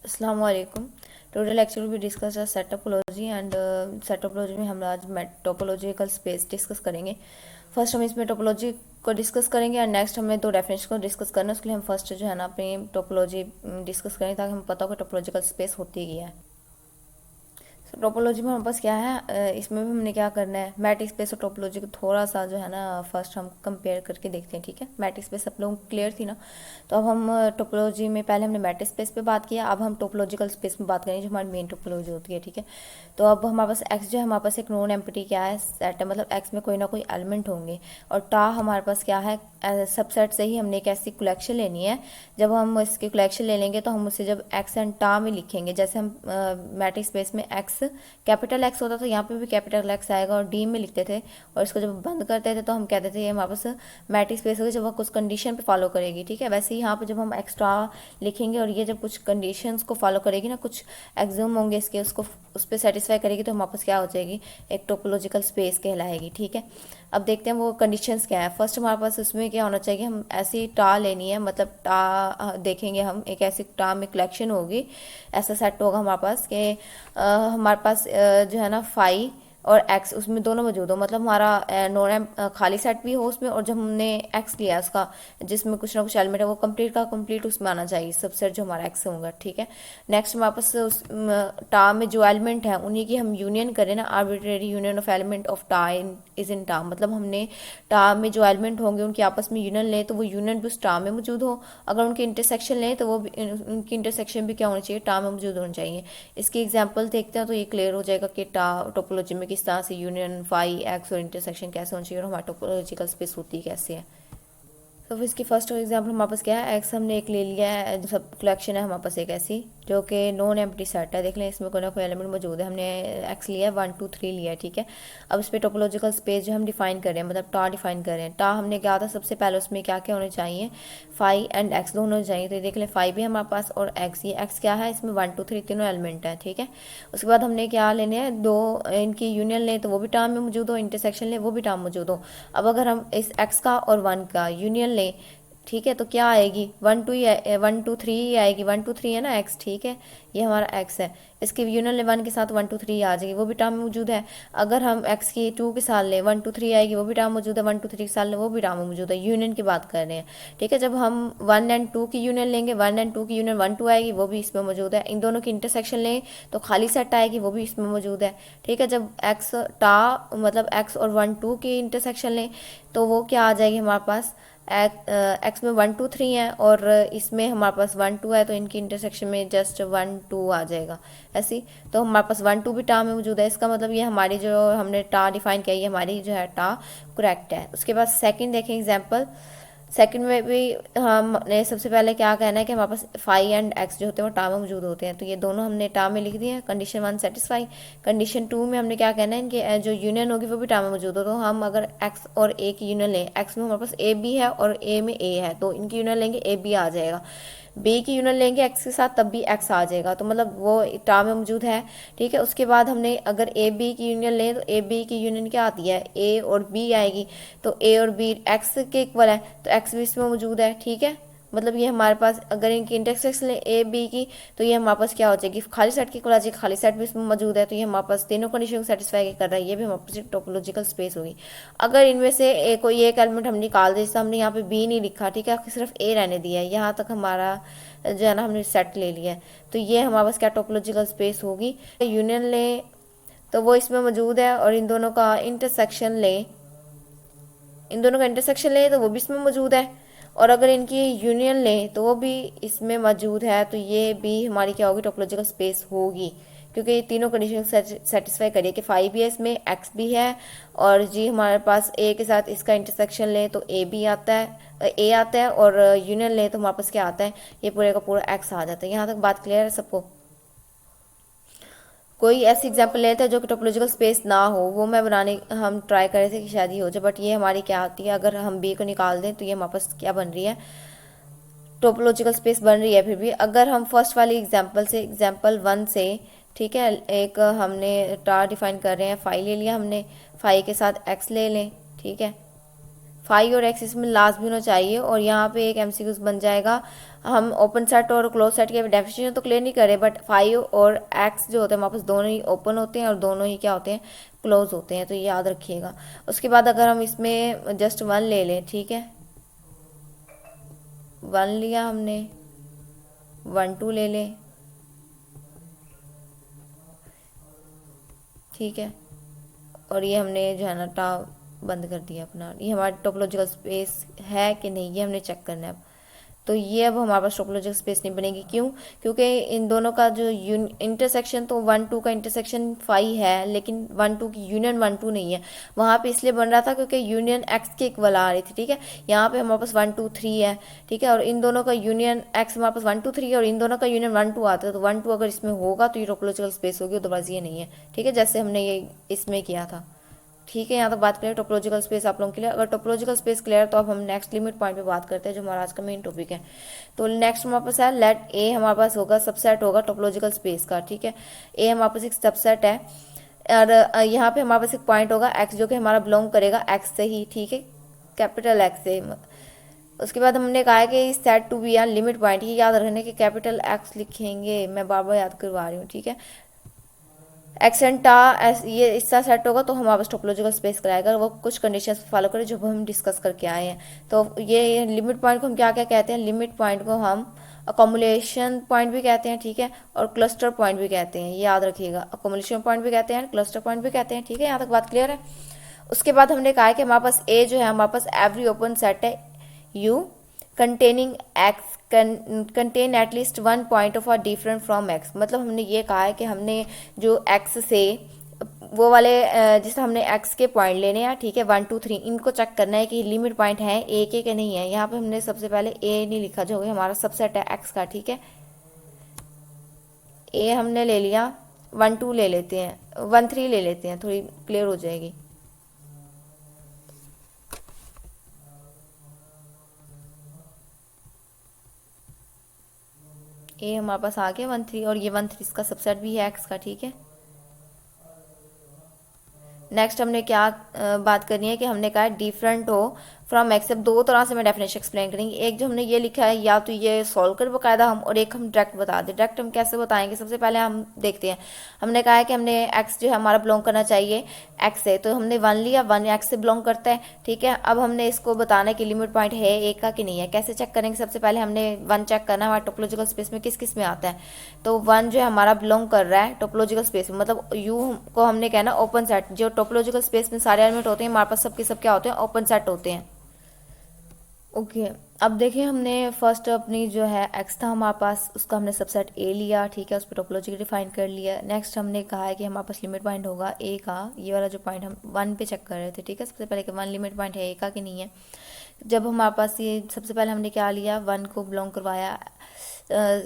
अस्सलाम वालेकुम। Total lecture will be discuss set topology and set topology में हम आज टोपोलॉजिकल स्पेस डिस्कस करेंगे। फर्स्ट हम इसमें टोपोलॉजी को डिस्कस करेंगे और नेक्स्ट हमें दो डेफिनेशन को डिस्कस करना है। उसके लिए हम फर्स्ट जो है ना अपनी टोपोलॉजी डिस्कस करेंगे ताकि हमें पता हो कि टोपोलॉजिकल स्पेस होती क्या है। टोपोलॉजी में हमारे पास क्या है, इसमें भी हमने क्या करना है, मैट्रिक्स स्पेस और टोपोलॉजी को थोड़ा सा जो है ना फर्स्ट हम कंपेयर करके देखते हैं। ठीक है, मैट्रिक्स स्पेस सब लोग क्लियर थी ना। तो अब हम टोपोलॉजी में पहले हमने मैट्रिक्स स्पेस पे बात किया, अब हम टोपोलॉजिकल स्पेस में बात करेंगे जो हमारी मेन टोपोलॉजी होती है। ठीक है, तो अब हमारे पास एक्स जो है हमारे पास एक नॉन एम्प्टी क्या है, सेट है, मतलब एक्स में कोई ना कोई एलिमेंट होंगे। और टा हमारे पास क्या है, सबसेट से ही हमने एक ऐसी कलेक्शन लेनी है। जब हम इसकी कलेक्शन ले लेंगे तो हम उसे जब एक्स एंड टा में लिखेंगे, जैसे हम मैट्रिक्स स्पेस में एक्स कैपिटल एक्स होता था, यहाँ पे भी कैपिटल एक्स आएगा और डी में लिखते थे। और इसको जब बंद करते थे तो हम कहते थे ये हमारे पास मैट्रिक्स स्पेस होगी जब वह कुछ कंडीशन पे फॉलो करेगी। ठीक है, वैसे ही यहाँ पे जब हम एक्स्ट्रा लिखेंगे और ये जब कुछ कंडीशंस को फॉलो करेगी ना, कुछ एग्जाम होंगे इसके, उसको उस पर सेटिस्फाई करेगी तो हमारे पास क्या हो जाएगी, एक टोपोलॉजिकल स्पेस कहलाएगी। ठीक है, अब देखते हैं वो कंडीशंस क्या है। फर्स्ट हमारे पास उसमें क्या होना चाहिए, हम ऐसी टा लेनी है, मतलब टा देखेंगे हम एक ऐसी टा में कलेक्शन होगी, ऐसा सेट होगा हमारे पास कि हमारे पास जो है ना फाई और एक्स उसमें दोनों मौजूद हो, मतलब हमारा नॉन खाली सेट भी हो उसमें, और जब हमने एक्स लिया उसका जिसमें कुछ ना कुछ एलिमेंट है वो कंप्लीट का कंप्लीट उसमें आना चाहिए, सबसेट जो हमारा एक्स होगा। ठीक है, नेक्स्ट हमारे पास उस टा में जो एलिमेंट है उन्हीं की हम यूनियन करें ना, arbitrary union of element of टा इज इन टा, मतलब हमने टा में जो एलिमेंट होंगे उनकी आपस में यूनियन लें तो वो यूनियन भी उस टा में मौजूद हो। अगर उनकी इंटरसेक्शन लें तो वो उनकी इंटरसेक्शन भी क्या होनी चाहिए, टा में मौजूद होनी चाहिए। इसकी एग्जांपल देखते हैं तो ये क्लियर हो जाएगा कि टा टोपोलॉजी में किस तरह से यूनियन फाई एक्स और इंटरसेक्शन कैसे होना चाहिए और हमारी टोपोलॉजिकल स्पेस होती कैसे है। तो फिर इसकी फर्स्ट एग्जांपल हमारे पास क्या है, एक्स हमने एक ले लिया है, जो सब कलेक्शन है हमारे पास एक ऐसी जो कि नॉन एम्प्टी सेट है। देख लें इसमें कोई ना कोई एलिमेंट मौजूद है, हमने एक्स लिया है 1 2 3 लिया है। ठीक है, अब इस पर टोपोलॉजिकल स्पेस जो हम डिफाइन कर रहे हैं, मतलब टा डिफाइन कर रहे हैं। टा हमने क्या था, सबसे पहले उसमें क्या क्या होने चाहिए, फाई एंड एक्स दोनों होने चाहिए। तो ये देख लें फाई भी हमारे पास और एक्स, ये एक्स क्या है, इसमें 1 2 3 तीनों एलिमेंट है। ठीक है, उसके बाद हमने क्या लेने हैं, दो इनकी यूनियन लें तो वो भी टर्म में मौजूद हो, इंटरसेक्शन लें वो भी टर्म मौजूद हो। अब अगर हम इस एक्स का और 1 का यूनियन लें, ठीक है, तो क्या आएगी, 1 2 3 ही आएगी, 1 2 3 है ना एक्स। ठीक है, ये हमारा एक्स है, इसके यूनियन ले 1 के साथ 1 2 3 आ जाएगी, वो भी टर्म मौजूद है। अगर हम एक्स की 2 के साथ लें 1 2 3 आएगी, वो भी टर्म मौजूद है। 1 2 3 के साथ लें वो भी टर्म मौजूद है, यूनियन की बात कर रहे हैं। ठीक है, जब हम 1 एंड 2 की यूनियन लेंगे, 1 एंड 2 की यूनियन 1 2 आएगी, वो भी इसमें मौजूद है। इन दोनों की इंटरसेक्शन लें तो खाली सेट आएगी, वो भी इसमें मौजूद है। ठीक है, जब एक्स टा मतलब एक्स और 1 2 की इंटरसेक्शन लें तो वो क्या आ जाएगी हमारे पास, एक्स में 1 2 3 है और इसमें हमारे पास 1 2 है, तो इनकी इंटरसेक्शन में जस्ट 1 2 आ जाएगा ऐसी। तो हमारे पास 1 2 भी टा में मौजूद है, इसका मतलब ये हमारी जो हमने टा डिफाइन किया ये हमारी जो है टा करेक्ट है। उसके बाद सेकंड देखें एग्जांपल, सेकंड में भी हमने सबसे पहले क्या कहना है कि हमारे पास फाई एंड एक्स जो होते हैं वो टा में मौजूद होते हैं, तो ये दोनों हमने टा में लिख दिए हैं। Condition 1 satisfy. कंडीशन 2 में हमने क्या कहना है, इनके जो यूनियन होगी वो भी टा में मौजूद हो। तो हम अगर एक्स और ए की यूनियन लें, एक्स में हमारे पास ए बी है और ए में ए है, तो इनकी यूनियन लेंगे ए बी आ जाएगा। बी की यूनियन लेंगे एक्स के साथ तब भी एक्स आ जाएगा, तो मतलब वो टा में मौजूद है। ठीक है, उसके बाद हमने अगर ए बी की यूनियन लें तो ए बी की यूनियन क्या आती है, ए और बी आएगी, तो ए और बी एक्स के इक्वल है तो एक्स भी इसमें मौजूद है। ठीक है, मतलब ये हमारे पास अगर इनकी इंटरसेक्शन ले ए बी की तो ये हमारे पास क्या हो जाएगी, खाली सेट की इक्वल आ जाएगी, खाली सेट भी इसमें मौजूद है, तो ये हमारे पास तीनों कंडीशन को सेटिस्फाई कर रहा है, ये भी हमारे पास टोपोलॉजिकल स्पेस होगी। अगर इनमें से कोई एक एलिमेंट हम निकाल दे, जैसे हमने यहाँ पे बी नहीं लिखा, ठीक है, सिर्फ ए रहने दिया है, यहाँ तक हमारा जो है ना हमने सेट ले लिया है, तो ये हमारे पास क्या टोपोलॉजिकल स्पेस होगी। यूनियन ले तो वो इसमें मौजूद है और इन दोनों का इंटरसेक्शन ले, इन दोनों का इंटरसेक्शन ले तो वो भी इसमें मौजूद है, और अगर इनकी यूनियन लें तो वो भी इसमें मौजूद है, तो ये भी हमारी क्या होगी, टोपोलॉजिकल स्पेस होगी, क्योंकि ये तीनों कंडीशन सेटिस्फाई करिए कि फाई भी है इसमें, एक्स भी है, और जी हमारे पास ए के साथ इसका इंटरसेक्शन लें तो ए भी आता है, ए आता है, और यूनियन लें तो हमारे पास क्या आता है, ये पूरे का पूरा एक्स आ जाता है। यहाँ तक बात क्लियर है सबको। कोई ऐसी एग्जांपल लेते हैं जो कि टोपोलॉजिकल स्पेस ना हो, वो मैं बनाने हम ट्राई कर रहे थे कि शायद ही हो जाए, बट ये हमारी क्या आती है, अगर हम बी को निकाल दें तो ये हमारे पास क्या बन रही है, टोपोलॉजिकल स्पेस बन रही है। फिर भी अगर हम फर्स्ट वाली एग्जांपल से, एग्जांपल 1 से, ठीक है, एक हमने टार डिफाइन कर रहे हैं, फाई ले लिया हमने, फाई के साथ एक्स ले लें। ठीक है, फाई और एक्स इसमें लास्ट भी होना चाहिए। और यहाँ पे एक एमसीक्यूज बन जाएगा। हम ओपन सेट और क्लोज सेट के डेफिनेशन तो क्लियर नहीं करे, बट फाई और एक्स जो होते हैं वापस दोनों ही ओपन होते हैं और दोनों ही क्या होते हैं, क्लोज होते हैं, तो ये याद रखिएगा। उसके बाद अगर हम इसमें जस्ट वन ले लें, ठीक है, वन लिया हमने, 1 2 ले लें, ठीक है, और ये हमने जो है ना बंद कर दिया अपना। ये हमारा टोपोलॉजिकल स्पेस है कि नहीं, ये हमने चेक करना है अब। तो ये अब हमारे पास टोपोलॉजिकल स्पेस नहीं बनेगी, क्यों? क्योंकि इन दोनों का जो इंटरसेक्शन तो 1 2 का इंटरसेक्शन फाई है, लेकिन 1 2 की यूनियन 1 2 नहीं है। वहाँ पे इसलिए बन रहा था क्योंकि यूनियन एक्स के इक्वल आ रही थी, ठीक है। यहाँ पे हमारे पास 1 2 3 है, ठीक है, और इन दोनों का यूनियन एक्स हमारे पास 1 2 3 है, और इन दोनों का यूनियन 1 2 आता है। तो 1 2 अगर इसमें होगा तो ये टोपोलॉजिकल स्पेस होगी, अदरवाइज ये नहीं है, ठीक है, जैसे हमने ये इसमें किया था, ठीक है। यहाँ तक बात करें टोपोलॉजिकल स्पेस आप लोगों के लिए। अगर टोपोलॉजिकल स्पेस क्लियर तो अब हम नेक्स्ट लिमिट पॉइंट पे बात करते हैं, जो हमारा आज का मेन टॉपिक है। तो नेक्स्ट हमारे पास है लेट ए, हमारे पास होगा सबसेट होगा टोपोलॉजिकल स्पेस का, ठीक है। ए हमारे पास एक सबसेट है, और यहाँ पे हमारे पास एक पॉइंट होगा एक्स, जो कि हमारा बिलोंग करेगा एक्स से ही, ठीक है, कैपिटल एक्स से। उसके बाद हमने कहा है कि सेट टू बी या लिमिट पॉइंट, ये याद रखने के कैपिटल एक्स लिखेंगे, मैं बार बार याद करवा रही हूँ, ठीक है। एक्सेंटा ये इसका सेट होगा तो हमारे पास टोपोलॉजिकल स्पेस कराएगा, वो कुछ कंडीशंस फॉलो करें जो हम डिस्कस करके आए हैं। तो ये लिमिट पॉइंट को हम क्या क्या कहते हैं, लिमिट पॉइंट को हम अकोमुलेशन पॉइंट भी कहते हैं, ठीक है, और क्लस्टर पॉइंट भी कहते हैं, ये याद रखिएगा। अकोमुलेशन पॉइंट भी कहते हैं, क्लस्टर पॉइंट भी कहते हैं, ठीक है, यहाँ तक बात क्लियर है। उसके बाद हमने कहा है कि हमारे पास ए जो है, हमारे पास एवरी ओपन सेट है U containing X contain at least 1 point of R different from X. मतलब हमने ये कहा है कि हमने जो एक्स से वो वाले जिससे हमने एक्स के पॉइंट लेने हैं, ठीक है, 1 2 3, इनको चेक करना है कि लिमिट पॉइंट है ए के नहीं है। यहाँ पे हमने सबसे पहले ए नहीं लिखा, जो हमारा सबसेट है एक्स का, ठीक है। ए हमने ले लिया, 1 2 ले लेते हैं, 1 3 ले लेते हैं, थोड़ी क्लियर हो जाएगी। ए हमारे पास आ गया 1 3, और ये 1 3 इसका सबसेट भी है एक्स का, ठीक है। नेक्स्ट हमने क्या बात करनी है कि हमने कहा डिफरेंट हो फ्रॉम एक्स। अब दो तरह से मैं डेफिनेशन एक्सप्लेन करेंगे। एक जो हमने ये लिखा है, या तो ये सॉल्व कर बकायदा हम, और एक हम डायरेक्ट बता दें। डायरेक्ट हम कैसे बताएंगे, सबसे पहले हम देखते हैं। हमने कहा है कि हमने एक्स जो है हमारा बिलोंग करना चाहिए एक्स से, तो हमने 1 लिया, 1 एक्स से बिलोंग करता है, ठीक है। अब हमने इसको बताना है कि लिमिट पॉइंट है ए का कि नहीं है। कैसे चेक करेंगे, सबसे पहले हमने 1 चेक करना है हमारे टोपोलॉजिकल स्पेस में किस किस में आता है। तो 1 जो है हमारा बिलोंग कर रहा है टोपोलॉजिकल स्पेस में, मतलब यू को हमने कहना ओपन सेट। जो टोपोलॉजिकल स्पेस में सारे एलिमेंट होते हैं हमारे पास सबके सब क्या होते हैं, ओपन सेट होते हैं। ओके अब देखिए, हमने फर्स्ट अपनी जो है एक्स था हमारे पास, उसका हमने सबसेट ए लिया, ठीक है, उस पर टोपोलॉजी डिफाइन कर लिया। नेक्स्ट हमने कहा है कि हमारे पास लिमिट पॉइंट होगा ए का, ये वाला जो पॉइंट हम 1 पे चेक कर रहे थे, ठीक है। सबसे पहले कि 1 लिमिट पॉइंट है ए का कि नहीं है। जब हमारे पास ये सबसे पहले हमने क्या लिया, 1 को बिलोंग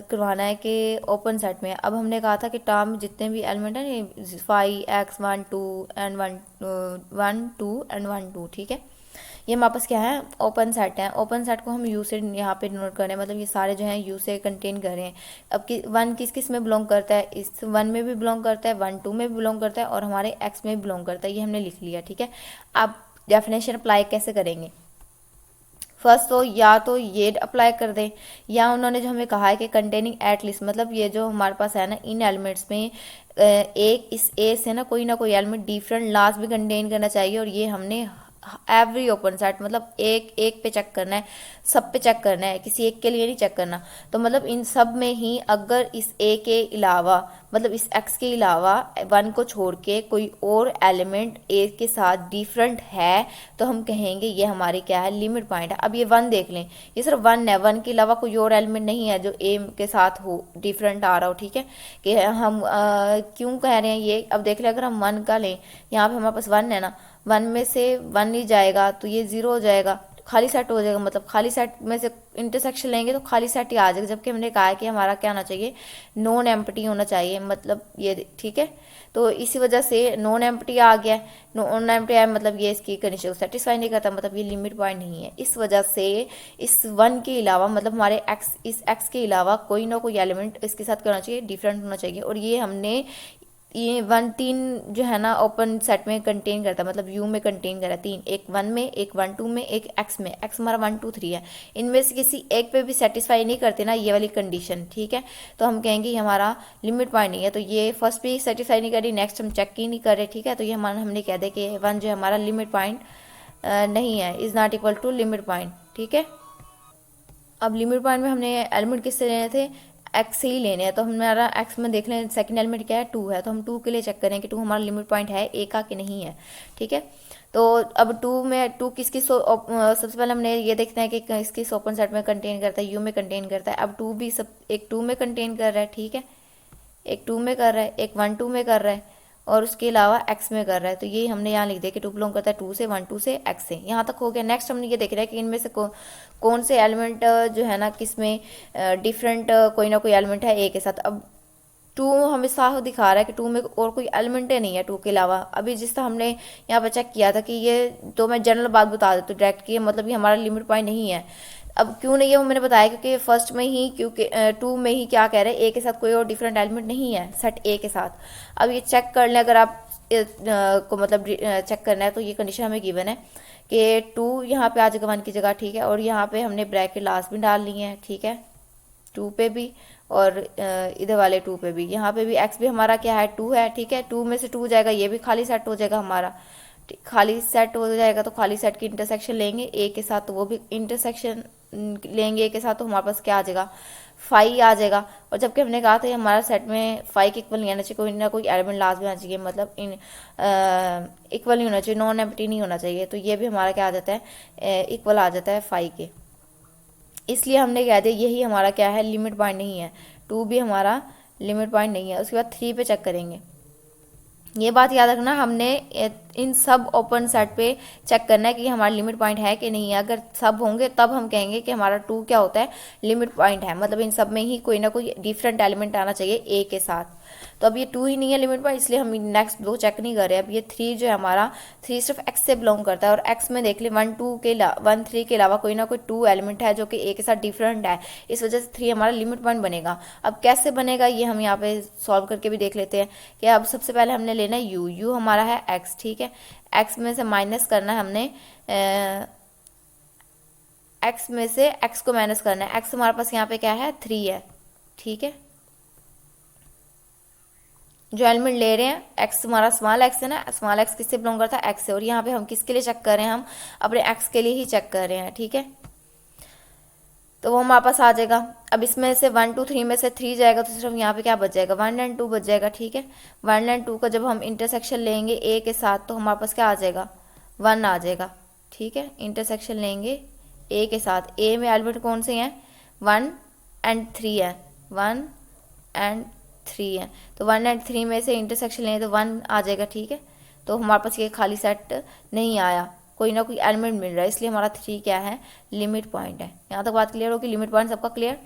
करवाना है कि ओपन सेट में। अब हमने कहा था कि टर्म जितने भी एलिमेंट हैं, फाई एक्स 1 2 एंड 1 2 एंड 1 2, ठीक है, ये हमारे पास क्या है, ओपन सेट है। ओपन सेट को हम यू से यहाँ पे नोट कर रहे हैं, मतलब ये सारे जो हैं यू से कंटेन कर रहे हैं। अब 1 किस किस में बिलोंग करता है, इस 1 में भी बिलोंग करता है, 1 2 में भी बिलोंग करता है, और हमारे एक्स में भी बिलोंग करता है, ये हमने लिख लिया, ठीक है। अब डेफिनेशन अप्लाई कैसे करेंगे, फर्स्ट तो ये अप्लाई कर दें, या उन्होंने जो हमें कहा है कि कंटेनिंग एटलीस्ट, मतलब ये जो हमारे पास है ना, इन एलिमेंट्स में एक इस ए से ना कोई एलिमेंट डिफरेंट लास्ट भी कंटेन करना चाहिए। और ये हमने एवरी ओपन सेट, मतलब एक पे चेक करना है, सब पे चेक करना है, किसी एक के लिए नहीं चेक करना। तो मतलब इन सब में ही अगर इस ए के अलावा, मतलब इस एक्स के अलावा 1 को छोड़ के कोई और एलिमेंट ए के साथ डिफरेंट है, तो हम कहेंगे ये हमारी क्या है, लिमिट पॉइंट है। अब ये 1 देख लें, ये सिर्फ 1 है, 1 के अलावा कोई और एलिमेंट नहीं है जो ए के साथ हो डिफरेंट आ रहा हो, ठीक है। कि हम क्यों कह रहे हैं ये, अब देख लें, अगर हम 1 का लें, यहाँ पे हमारे पास 1 है ना, 1 में से 1 नहीं जाएगा तो ये 0 हो जाएगा, खाली सेट हो जाएगा। मतलब खाली सेट में से इंटरसेक्शन लेंगे तो खाली सेट ही आ जाएगा, जबकि हमने कहा है कि हमारा क्या होना चाहिए, नॉन एम्प्टी होना चाहिए, मतलब ये, ठीक है। तो इसी वजह से नॉन एम्प्टी आ गया, नॉन एम्प्टी आया, मतलब ये इसकी कंडीशन को सेटिस्फाई नहीं करता, मतलब ये लिमिट पॉइंट नहीं है। इस वजह से इस 1 के अलावा, मतलब हमारे इस एक्स के अलावा कोई ना कोई एलिमेंट इसके साथ क्या होना चाहिए, डिफरेंट होना चाहिए। और ये हमने ये 1 3 जो है ना ओपन सेट में कंटेन करता है, मतलब यू में कंटेन करा 3, एक 1 में, एक 1 2 में, एक एक्स में। एक्स हमारा 1 2 3 है, इनमें से किसी एक पे भी सेटिस्फाई नहीं करते ना ये वाली कंडीशन, ठीक है, तो हम कहेंगे ये हमारा लिमिट पॉइंट नहीं है। तो ये फर्स्ट भी सेटिस्फाई नहीं करी, नेक्स्ट हम चेक ही नहीं कर रहे, ठीक है, तो ये हमारा हमने कह दिया कि 1 जो है हमारा लिमिट पॉइंट नहीं है, is not equal to limit point, ठीक है। अब लिमिट पॉइंट में हमने एलिमेंट किससे लेने थे, एक्स से ही लेने हैं, तो हमारा एक्स में देख लें सेकंड एलिमेंट क्या है, 2 है, तो हम 2 के लिए चेक करें कि 2 हमारा लिमिट पॉइंट है ए का कि नहीं है, ठीक है। तो अब 2 में 2 किसकी सबसे पहले हमने ये देखते हैं कि किसकी ओपन सेट में कंटेन करता है, यू में कंटेन करता है। अब 2 भी सब एक 2 में कंटेन कर रहा है, ठीक है, एक 2 में कर रहा है, एक 1 2 में कर रहा है, और उसके अलावा एक्स में कर रहा है। तो ये हमने यहाँ लिख दिया कि 2 बिलोंग करता है 2 से, 1 2 से, एक्स से। यहाँ तक हो गया। नेक्स्ट हमने ये देख रहा है कि इनमें से कौन से एलिमेंट जो है ना किसमें डिफरेंट कोई ना कोई एलिमेंट है ए के साथ। अब 2 हमें साफ दिखा रहा है कि 2 में और कोई एलिमेंट ही नहीं है 2 के अलावा। अभी जिस तरह हमने यहाँ पर चेक किया था कि ये, तो मैं जनरल बात बता देती हूँ डायरेक्ट कि मतलब ये हमारा लिमिट पॉइंट नहीं है। अब क्यों नहीं है वो मैंने बताया, क्योंकि फर्स्ट में ही, क्योंकि 2 में ही क्या कह रहे हैं, ए के साथ कोई और डिफरेंट एलिमेंट नहीं है सेट ए के साथ। अब ये चेक कर लें, अगर आप को मतलब चेक करना है तो ये कंडीशन हमें गिवन है कि 2 यहाँ पे आ जाएगा 1 की जगह, ठीक है, और यहाँ पे हमने ब्रैकेट लास्ट में डाल ली है, ठीक है, 2 पे भी और इधर वाले 2 पे भी। यहाँ पे भी एक्स भी हमारा क्या है, 2 है, ठीक है, 2 में से 2 जाएगा, ये भी खाली सेट हो जाएगा हमारा, खाली सेट हो जाएगा। तो खाली सेट की इंटरसेक्शन लेंगे ए के साथ, तो वो भी इंटरसेक्शन लेंगे ए के साथ, तो हमारे पास क्या आ जाएगा, 5 आ जाएगा। और जबकि हमने कहा था हमारा सेट में 5 के इक्वल नहीं आना चाहिए, कोई ना कोई एलिमेंट लास्ट में आना चाहिए, मतलब इक्वल नहीं होना चाहिए, नॉन एम्प्टी नहीं होना चाहिए। तो ये भी हमारा क्या आ जाता है, इक्वल आ जाता है 5 के। इसलिए हमने कह दिया यही हमारा क्या है, लिमिट पॉइंट नहीं है, 2 भी हमारा लिमिट पॉइंट नहीं है। उसके बाद 3 पे चेक करेंगे। ये बात याद रखना, हमने इन सब ओपन सेट पे चेक करना है कि हमारा लिमिट पॉइंट है कि नहीं है। अगर सब होंगे तब हम कहेंगे कि हमारा 2 क्या होता है, लिमिट पॉइंट है, मतलब इन सब में ही कोई ना कोई डिफरेंट एलिमेंट आना चाहिए ए के साथ। तो अब ये 2 ही नहीं है लिमिट पॉइंट, इसलिए हम नेक्स्ट 2 चेक नहीं कर रहे। अब ये 3 जो है हमारा, 3 सिर्फ एक्स से बिलोंग करता है, और एक्स में देख ले 1 3 के अलावा कोई ना कोई 2 एलिमेंट है जो कि ए के साथ डिफरेंट है, इस वजह से 3 हमारा लिमिट पॉइंट बनेगा। अब कैसे बनेगा ये हम यहाँ पे सॉल्व करके भी देख लेते हैं कि अब सबसे पहले हमने लेना है यू हमारा है एक्स, ठीक है, एक्स में से माइनस करना है हमने, एक्स में से एक्स को माइनस करना है। एक्स हमारे पास यहाँ पे क्या है, 3 है, ठीक है, जो एलिमेंट ले रहे हैं एक्स हमारा स्मॉल एक्स है ना, स्मॉल एक्स किससे बिलोंग करता है, एक्स से। और यहाँ पे हम किसके लिए चेक कर रहे हैं, हम अपने एक्स के लिए ही चेक कर रहे हैं, ठीक है, तो वो हमारे पास आ जाएगा। अब इसमें से 1 2 3 में से 3 जाएगा, तो सिर्फ यहाँ पे क्या बच जाएगा, 1 और 2 बच जाएगा, ठीक है। 1 और 2 का जब हम इंटरसेक्शन लेंगे ए के साथ, तो हमारे पास क्या आ जाएगा, 1 आ जाएगा, ठीक है। इंटरसेक्शन लेंगे ए के साथ, ए में एलिमेंट कौन से हैं, 1 और 3 है, 1 और 3 है, तो 1 और 3 में से इंटरसेक्शन लेंगे तो 1 आ जाएगा, ठीक है। तो हमारे पास ये खाली सेट नहीं आया, कोई ना कोई एलिमेंट मिल रहा है, इसलिए हमारा 3 क्या है, लिमिट पॉइंट है। यहाँ तक बात क्लियर होगी, लिमिट पॉइंट सबका क्लियर।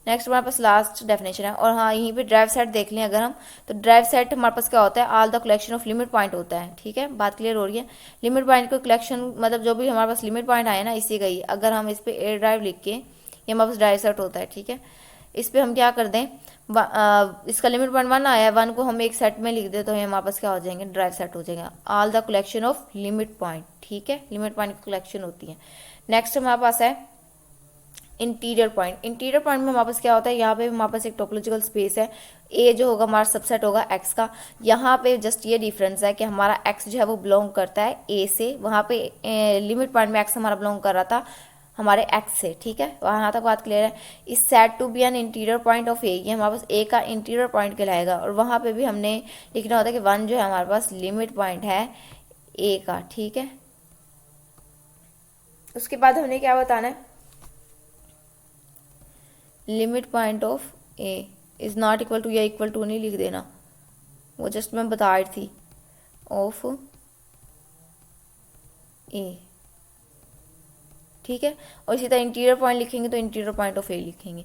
नेक्स्ट हमारे पास लास्ट डेफिनेशन है, और हाँ यहीं पे ड्राइव सेट देख लें अगर हम, तो ड्राइव सेट हमारे पास क्या होता है, all the collection of limit point होता है, ठीक है, बात क्लियर हो रही है। लिमिट पॉइंट को कलेक्शन, मतलब जो भी हमारे पास लिमिट पॉइंट आए ना इसी का ही, अगर हम इस पर ए ड्राइव लिख के, ये हमारे पास ड्राइव सेट होता है, ठीक है। इस पर हम क्या कर दें, इसका लिमिट पॉइंट 1 आया है, 1 को हम एक सेट में लिख दे तो हमारे पास क्या हो जाएंगे, ड्राइव सेट हो जाएगा, all the collection of limit point, ठीक है, लिमिट पॉइंट की कलेक्शन होती है। नेक्स्ट हमारे पास है इंटीरियर पॉइंट। इंटीरियर पॉइंट में हमारे पास क्या होता है, यहाँ पे हमारे पास एक टोपोलॉजिकल स्पेस है, ए जो होगा हमारा सबसेट होगा एक्स का। यहाँ पे जस्ट ये डिफरेंस है कि हमारा एक्स जो है वो बिलोंग करता है ए से, वहाँ पे लिमिट पॉइंट में एक्स हमारा बिलोंग कर रहा था हमारे एक्स से, ठीक है, वहाँ तक बात क्लियर है। Is said to be an interior point of A, ये हमारे पास ए का इंटीरियर पॉइंट कहलाएगा, और वहाँ पे भी हमने लिखना होता है कि 1 जो है हमारे पास लिमिट पॉइंट है ए का, ठीक है। उसके बाद हमने क्या बताना है, limit point of A is not equal to या इक्वल टू नहीं लिख देना, वो जस्ट मैं बता रही थी, ऑफ ए, ठीक है। और इसी तरह इंटीरियर पॉइंट लिखेंगे तो इंटीरियर पॉइंट ऑफ ए लिखेंगे।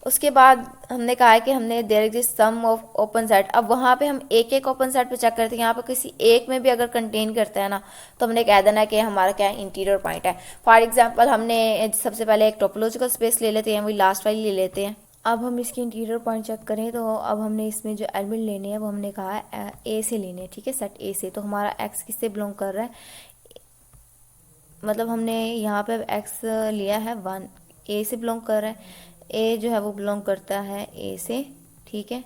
उसके बाद हमने कहा है कि हमने there exist some of open set. अब वहाँ पे हम एक एक ओपन सेट पे चेक करते हैं, यहाँ पे किसी एक में भी अगर कंटेन करता है ना, तो हमने कह देना कि हमारा क्या है, इंटीरियर पॉइंट है। फॉर एग्जांपल हमने सबसे पहले एक टोपोलॉजिकल स्पेस ले लेते हैं, वही लास्ट वाली ले लेते हैं, अब हम इसकी इंटीरियर पॉइंट चेक करें तो अब हमने इसमें जो एलिमेंट लेने हैं वो हमने कहा है ए से लेने हैं, ठीक है, सेट ए से। तो हमारा एक्स किससे बिलोंग कर रहा है, मतलब हमने यहाँ पे एक्स लिया है 1, ए से बिलोंग कर रहा है, ए जो है वो बिलोंग करता है ए से, ठीक है।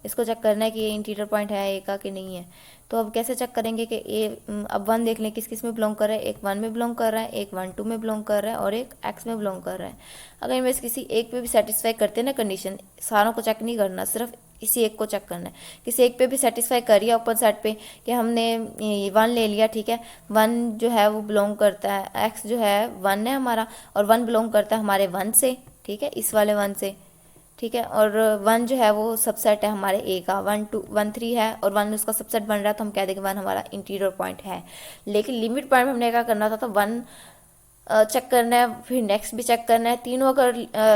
इसको चेक करना है कि ये इंटीरियर पॉइंट है ए का कि नहीं है। तो अब कैसे चेक करेंगे कि ए, अब 1 देख लें किस किस में बिलोंग कर रहा है, एक 1 में बिलोंग कर रहा है, एक 1 2 में बिलोंग कर रहा है और एक एक्स में बिलोंग कर रहा है। अगर इनमें से किसी एक पे भी सेटिस्फाई करते हैं ना कंडीशन, सारों को चेक नहीं करना, सिर्फ किसी एक को चेक करना है। किसी एक पे भी सेटिस्फाई करिए ओपन साइड पे कि हमने 1 ले लिया, ठीक है, 1 जो है वो बिलोंग करता है, एक्स जो है 1 है हमारा और 1 बिलोंग करता है हमारे 1 से, ठीक है, इस वाले 1 से, ठीक है। और 1 जो है वो सबसेट है हमारे ए का, 1 2 1 3 है और 1 उसका सबसेट बन रहा है, तो हम कह देंगे 1 हमारा इंटीरियर पॉइंट है। लेकिन लिमिट पॉइंट में हमने क्या करना था, तो 1 चेक करना है, फिर नेक्स्ट भी चेक करना है, तीनों अगर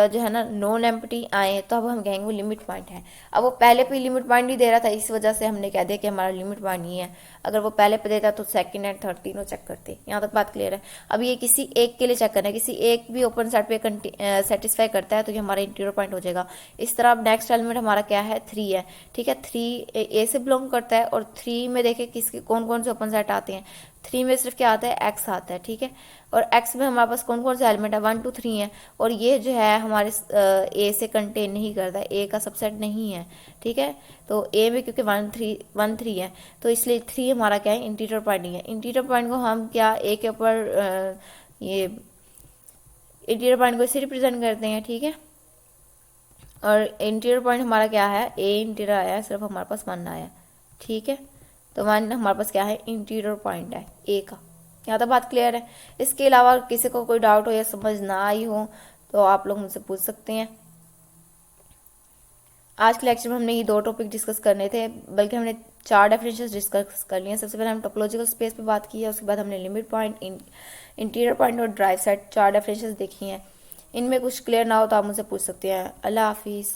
जो है ना नॉन एम्प्टी आए तो अब हम कहेंगे वो लिमिट पॉइंट है। अब वो पहले पे लिमिट पॉइंट नहीं दे रहा था, इस वजह से हमने कह दिया कि हमारा लिमिट पॉइंट नहीं है। अगर वो पहले पे देता तो सेकंड एंड थर्ड तीनों चेक करते। यहाँ तक बात क्लियर है। अब ये किसी एक के लिए चेक करना है, किसी एक भी ओपन साइड पे सेटिस्फाई करता है तो ये हमारा इंटीरियर पॉइंट हो जाएगा। इस तरह अब नेक्स्ट एलिमेंट हमारा क्या है, 3 है, ठीक है, 3 ए से बिलोंग करता है और 3 में देखें किसके कौन कौन से ओपन साइड आते हैं। 3 में सिर्फ क्या आता है, एक्स आता है, ठीक है। और एक्स में हमारे पास कौन कौन से एलिमेंट है, 1 2 3 है और ये जो है हमारे ए से कंटेन नहीं करता, ए का सबसेट नहीं है, ठीक है। तो ए में क्योंकि 1 3 है तो इसलिए 3 हमारा क्या है, इंटीरियर पॉइंट नहीं है। इंटीरियर पॉइंट को हम क्या ए के ऊपर ये इंटीरियर पॉइंट को इसे रिप्रेजेंट करते हैं, ठीक है। और इंटीरियर पॉइंट हमारा क्या है, ए इंटीरियर आया है, सिर्फ हमारे पास 1 आया, ठीक है। तो 1 हमारे पास क्या है, इंटीरियर पॉइंट है ए का। यहाँ तक बात क्लियर है। इसके अलावा किसी को कोई डाउट हो या समझ ना आई हो तो आप लोग मुझसे पूछ सकते हैं। आज के लेक्चर में हमने ये 2 टॉपिक डिस्कस करने थे, बल्कि हमने 4 डेफिनेशंस डिस्कस कर लिए हैं। सबसे पहले हम टोपोलॉजिकल स्पेस पे बात की है, उसके बाद हमने लिमिट पॉइंट, इंटीरियर पॉइंट और ड्राइव साइड 4 डेफिनेशंस देखी हैं। इनमें कुछ क्लियर ना हो तो आप मुझसे पूछ सकते हैं। अल्लाह हाफिज़।